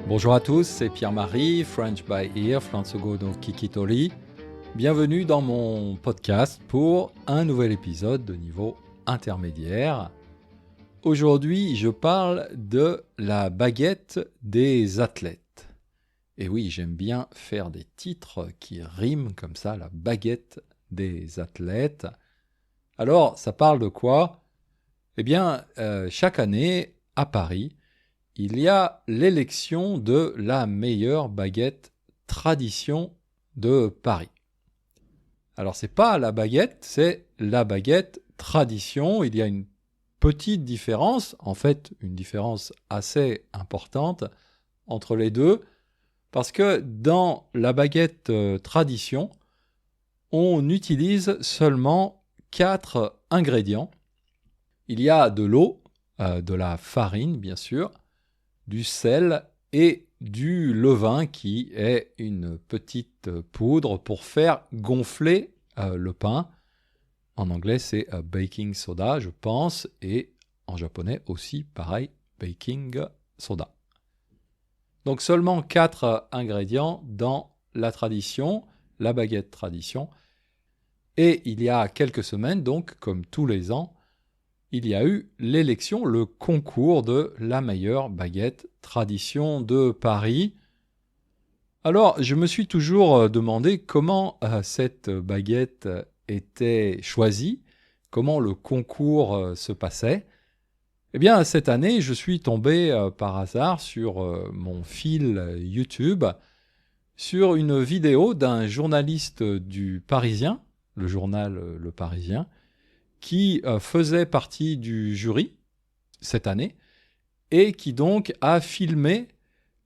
Bonjour à tous, c'est Pierre-Marie, French by Ear, Fransogo no Kikitori. Bienvenue dans mon podcast pour un nouvel épisode de niveau intermédiaire. Aujourd'hui, je parle de la baguette des athlètes. Et oui, j'aime bien faire des titres qui riment comme ça, la baguette des athlètes. Alors, ça parle de quoi ? Eh bien, chaque année, à Paris, il y a l'élection de la meilleure baguette tradition de Paris. Alors, c'est pas la baguette, c'est la baguette tradition. Il y a une petite différence, en fait, une différence assez importante entre les deux, parce que dans la baguette tradition, on utilise seulement 4 ingrédients. Il y a de l'eau, de la farine, bien sûr, du sel et du levain qui est une petite poudre pour faire gonfler le pain. En anglais, c'est baking soda, je pense, et en japonais aussi, pareil, baking soda. Donc seulement 4 ingrédients dans la tradition, la baguette tradition. Et il y a quelques semaines, donc, comme tous les ans, il y a eu l'élection, le concours de la meilleure baguette tradition de Paris. Alors, je me suis toujours demandé comment cette baguette était choisie, comment le concours se passait. Eh bien, cette année, je suis tombé par hasard sur mon fil YouTube, sur une vidéo d'un journaliste du Parisien, le journal Le Parisien, qui faisait partie du jury cette année et qui donc a filmé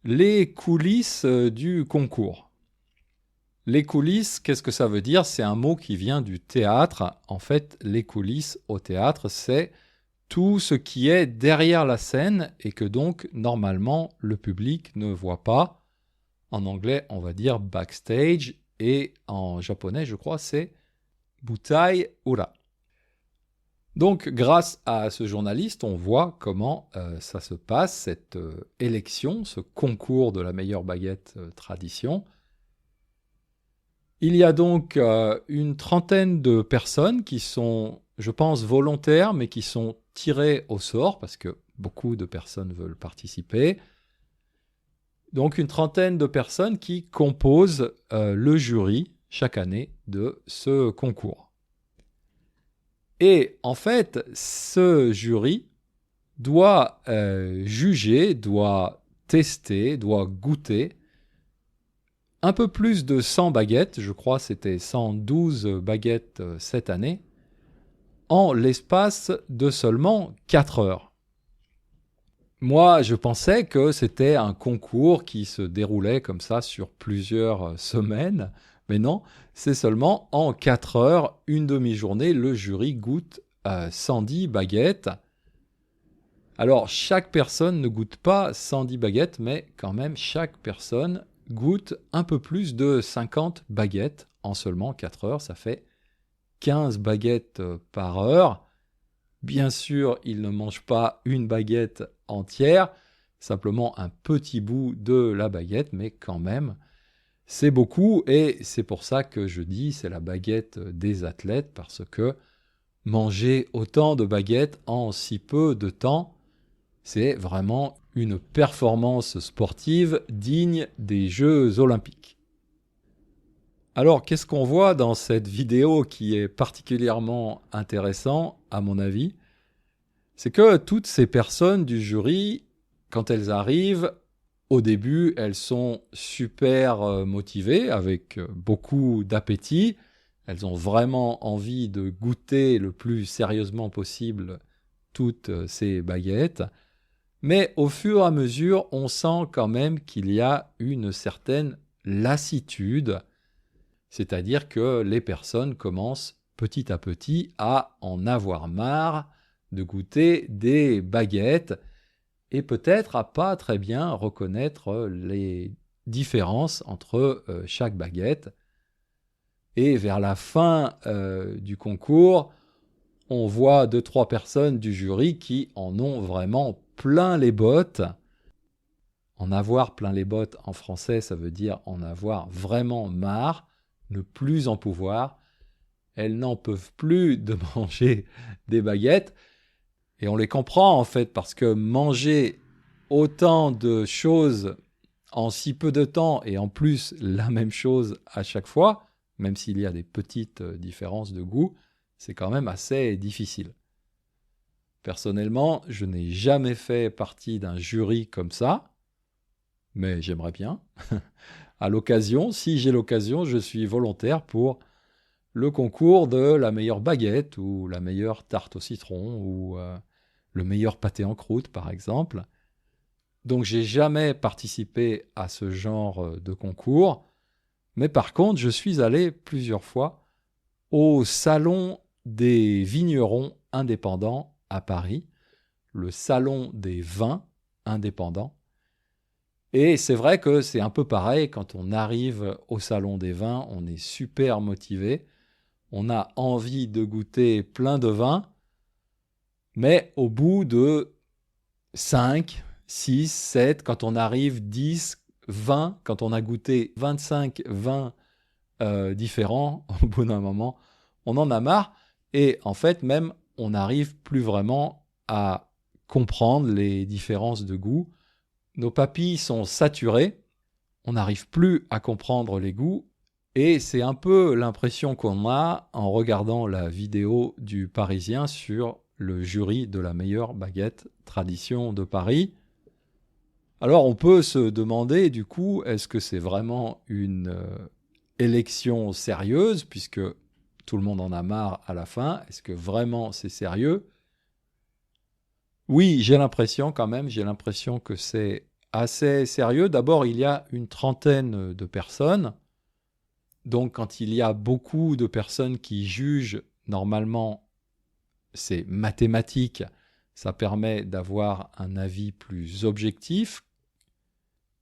les coulisses du concours. Les coulisses, qu'est-ce que ça veut dire ? C'est un mot qui vient du théâtre. En fait, les coulisses au théâtre, c'est tout ce qui est derrière la scène et que donc, normalement, le public ne voit pas. En anglais, on va dire backstage et en japonais, je crois, c'est butai ura. Donc, grâce à ce journaliste, on voit comment ça se passe, cette élection, ce concours de la meilleure baguette tradition. Il y a donc une trentaine de personnes qui sont, je pense, volontaires, mais qui sont tirées au sort, parce que beaucoup de personnes veulent participer. Donc, une trentaine de personnes qui composent le jury chaque année de ce concours. Et en fait, ce jury doit juger, doit tester, doit goûter un peu plus de 100 baguettes, je crois que c'était 112 baguettes cette année, en l'espace de seulement 4 heures. Moi, je pensais que c'était un concours qui se déroulait comme ça sur plusieurs semaines, mais non, c'est seulement en 4 heures, une demi-journée, le jury goûte 110 baguettes. Alors, chaque personne ne goûte pas 110 baguettes, mais quand même, chaque personne goûte un peu plus de 50 baguettes en seulement 4 heures. Ça fait 15 baguettes par heure. Bien sûr, ils ne mangent pas une baguette entière, simplement un petit bout de la baguette, mais quand même, c'est beaucoup et c'est pour ça que je dis c'est la baguette des athlètes parce que manger autant de baguettes en si peu de temps, c'est vraiment une performance sportive digne des Jeux Olympiques. Alors, qu'est-ce qu'on voit dans cette vidéo qui est particulièrement intéressant, à mon avis ? C'est que toutes ces personnes du jury, quand elles arrivent, au début, elles sont super motivées, avec beaucoup d'appétit. Elles ont vraiment envie de goûter le plus sérieusement possible toutes ces baguettes. Mais au fur et à mesure, on sent quand même qu'il y a une certaine lassitude, c'est-à-dire que les personnes commencent petit à petit à en avoir marre de goûter des baguettes et peut-être à pas très bien reconnaître les différences entre chaque baguette. Et vers la fin du concours, on voit 2-3 personnes du jury qui en ont vraiment plein les bottes En avoir plein les bottes en français, ça veut dire en avoir vraiment marre, ne plus en pouvoir. Elles n'en peuvent plus de manger des baguettes. Et on les comprend en fait, parce que manger autant de choses en si peu de temps, et en plus la même chose à chaque fois, même s'il y a des petites différences de goût, c'est quand même assez difficile. Personnellement, je n'ai jamais fait partie d'un jury comme ça, mais j'aimerais bien. À l'occasion, si j'ai l'occasion, je suis volontaire pour le concours de la meilleure baguette ou la meilleure tarte au citron ou le meilleur pâté en croûte, par exemple. Donc, j'ai jamais participé à ce genre de concours, mais par contre, je suis allé plusieurs fois au salon des vignerons indépendants à Paris, le salon des vins indépendants. Et c'est vrai que c'est un peu pareil, quand on arrive au salon des vins, on est super motivé, on a envie de goûter plein de vins, mais au bout de 5, 6, 7, quand on arrive 10, 20, quand on a goûté 25 vins différents, au bout d'un moment, on en a marre. Et en fait, même, on n'arrive plus vraiment à comprendre les différences de goût. Nos papilles sont saturées, on n'arrive plus à comprendre les goûts. Et c'est un peu l'impression qu'on a en regardant la vidéo du Parisien sur le jury de la meilleure baguette tradition de Paris. Alors on peut se demander du coup, est-ce que c'est vraiment une élection sérieuse, puisque tout le monde en a marre à la fin? Est-ce que vraiment c'est sérieux? Oui, j'ai l'impression quand même, j'ai l'impression que c'est assez sérieux. D'abord, il y a une trentaine de personnes. Donc quand il y a beaucoup de personnes qui jugent, normalement, c'est mathématique, ça permet d'avoir un avis plus objectif.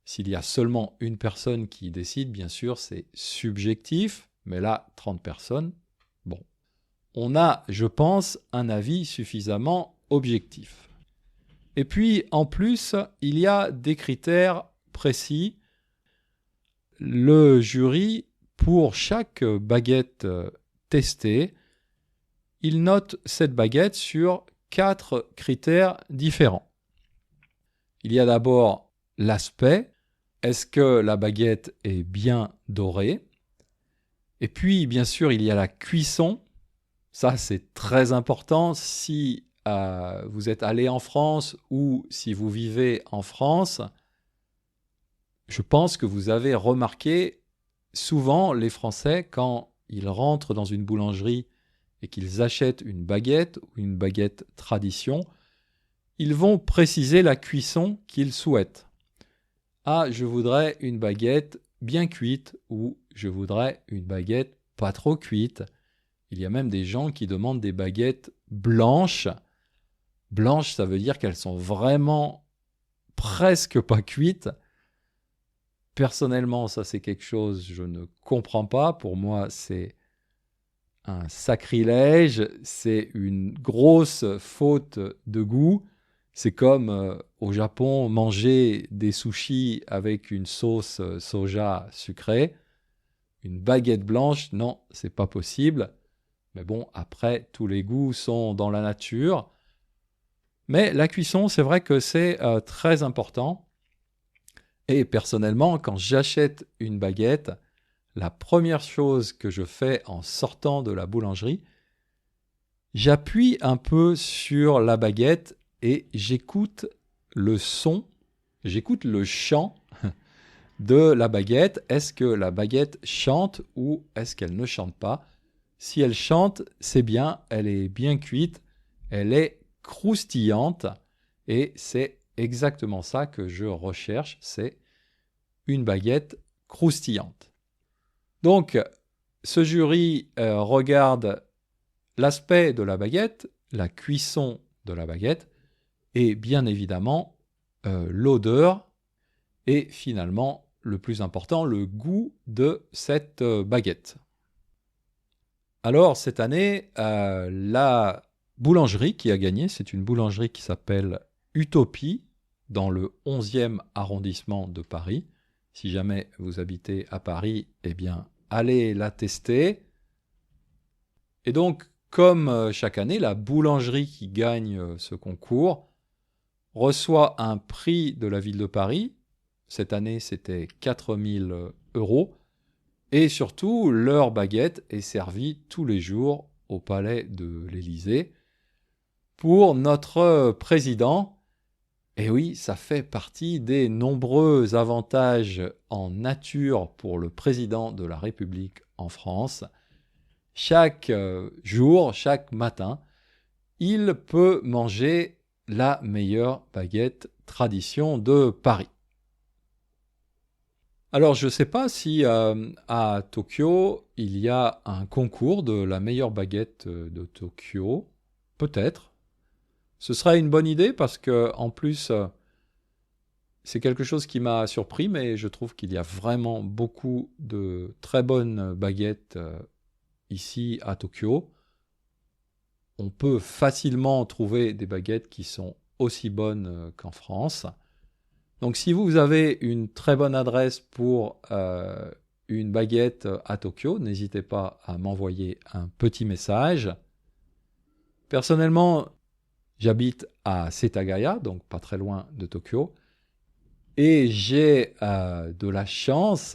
S'il y a seulement une personne qui décide, bien sûr, c'est subjectif, mais là, 30 personnes, bon. On a, je pense, un avis suffisamment objectif. Et puis, en plus, il y a des critères précis. Le jury, pour chaque baguette testée, il note cette baguette sur 4 critères différents. Il y a d'abord l'aspect. Est-ce que la baguette est bien dorée? Et puis, bien sûr, il y a la cuisson. Ça, c'est très important. Si vous êtes allé en France ou si vous vivez en France, je pense que vous avez remarqué souvent les Français, quand ils rentrent dans une boulangerie et qu'ils achètent une baguette ou une baguette tradition, ils vont préciser la cuisson qu'ils souhaitent. Ah, je voudrais une baguette bien cuite ou je voudrais une baguette pas trop cuite. Il y a même des gens qui demandent des baguettes blanches. Blanches, ça veut dire qu'elles sont vraiment presque pas cuites. Personnellement, ça c'est quelque chose que je ne comprends pas. Pour moi, c'est un sacrilège, c'est une grosse faute de goût. C'est comme au Japon, manger des sushis avec une sauce soja sucrée. Une baguette blanche, non, c'est pas possible. Mais bon, après, tous les goûts sont dans la nature. Mais la cuisson, c'est vrai que c'est très important. Et personnellement, quand j'achète une baguette, la première chose que je fais en sortant de la boulangerie, j'appuie un peu sur la baguette et j'écoute le son, j'écoute le chant de la baguette. Est-ce que la baguette chante ou est-ce qu'elle ne chante pas? Si elle chante, c'est bien, elle est bien cuite, elle est croustillante et c'est exactement ça que je recherche, c'est une baguette croustillante. Donc, ce jury regarde l'aspect de la baguette, la cuisson de la baguette et bien évidemment l'odeur et finalement, le plus important, le goût de cette baguette. Alors, cette année, la boulangerie qui a gagné, c'est une boulangerie qui s'appelle Utopie dans le 11e arrondissement de Paris. Si jamais vous habitez à Paris, eh bien, allez la tester. Et donc, comme chaque année, la boulangerie qui gagne ce concours reçoit un prix de la ville de Paris. Cette année, c'était 4 000 €. Et surtout, leur baguette est servie tous les jours au palais de l'Élysée pour notre président. Et oui, ça fait partie des nombreux avantages en nature pour le président de la République en France. Chaque jour, chaque matin, il peut manger la meilleure baguette tradition de Paris. Alors, je ne sais pas si à Tokyo, il y a un concours de la meilleure baguette de Tokyo. Peut-être. Ce serait une bonne idée parce que, en plus, c'est quelque chose qui m'a surpris, mais je trouve qu'il y a vraiment beaucoup de très bonnes baguettes ici à Tokyo. On peut facilement trouver des baguettes qui sont aussi bonnes qu'en France. Donc si vous avez une très bonne adresse pour une baguette à Tokyo, n'hésitez pas à m'envoyer un petit message. Personnellement, j'habite à Setagaya, donc pas très loin de Tokyo, et j'ai de la chance.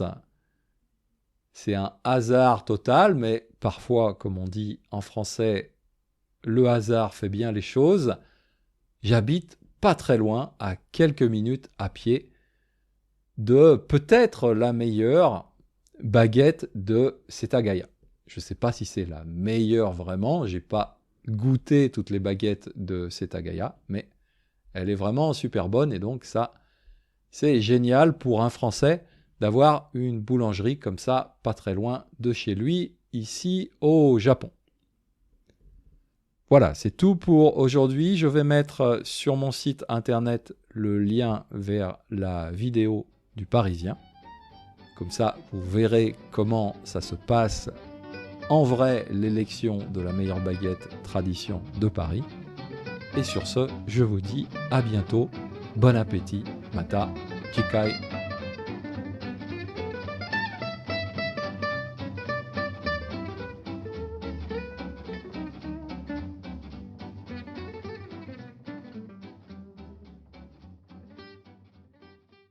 C'est un hasard total, mais parfois, comme on dit en français, le hasard fait bien les choses. J'habite pas très loin, à quelques minutes à pied, de peut-être la meilleure baguette de Setagaya. Je ne sais pas si c'est la meilleure vraiment, je n'ai pas goûté toutes les baguettes de Setagaya, mais elle est vraiment super bonne et donc ça, c'est génial pour un Français d'avoir une boulangerie comme ça, pas très loin de chez lui, ici au Japon. Voilà, c'est tout pour aujourd'hui. Je vais mettre sur mon site internet le lien vers la vidéo du Parisien. Comme ça, vous verrez comment ça se passe en vrai l'élection de la meilleure baguette tradition de Paris. Et sur ce, je vous dis à bientôt. Bon appétit. Mata Chikai